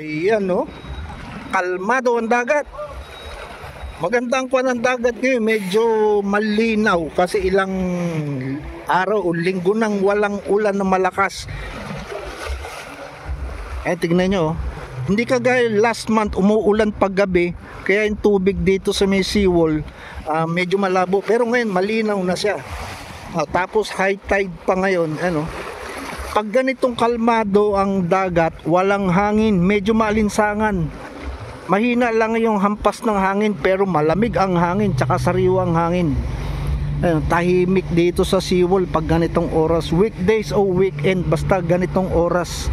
Ayan, no? Kalmado ang dagat. Magandang kuwan ng dagat ngayon. Medyo malinaw kasi ilang araw o linggo nang walang ulan na malakas. Tignan nyo, hindi kagaya last month umuulan paggabi, kaya yung tubig dito sa may seawall medyo malabo, pero ngayon malinaw na siya. Tapos high tide pa ngayon. Pag ganitong kalmado ang dagat, walang hangin, medyo maalinsangan, mahina lang yung hampas ng hangin, pero malamig ang hangin, tsaka sariwang hangin. Tahimik dito sa seawall pag ganitong oras, weekdays o weekend, basta ganitong oras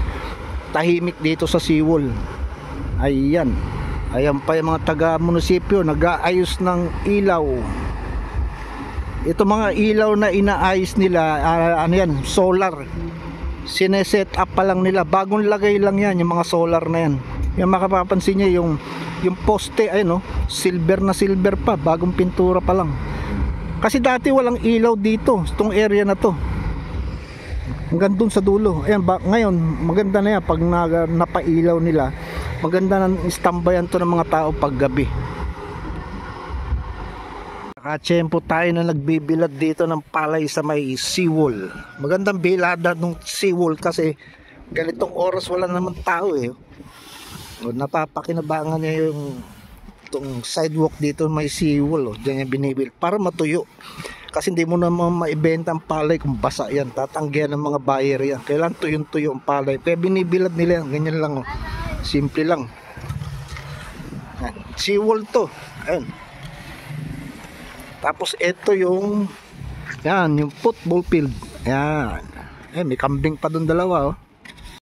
tahimik dito sa seawall. Ayan pa yung mga taga munisipyo nag-aayos ng ilaw. Ito mga ilaw na inaayos nila, solar, sineset up pa lang nila, bagong lagay lang yan, yung mga solar na yan. Yung makapapansin niya yung poste, silver na silver pa, bagong pintura pa lang. Kasi dati walang ilaw dito, itong area na to, hanggang dun sa dulo. Ngayon maganda na yan pag napailaw nila. Maganda na istambayan to ng mga tao pag gabi. Nakatsyempo tayo na nagbibilad dito ng palay sa may seawall. Magandang bilada ng seawall kasi ganitong oras wala naman tao napapakinabangan niya yung itong sidewalk dito may seawall. Diyan yung binibil para matuyo. Kasi hindi mo naman maibenta ang palay kung basa yan. Tatanggihan ng mga buyer yan. Kailan tuyong-tuyo ang palay. Kaya binibilad nila yan. Ganyan lang. Simple lang. Seawall to. Ayan. Tapos ito yung football field. Ayan. May kambing pa doon dalawa.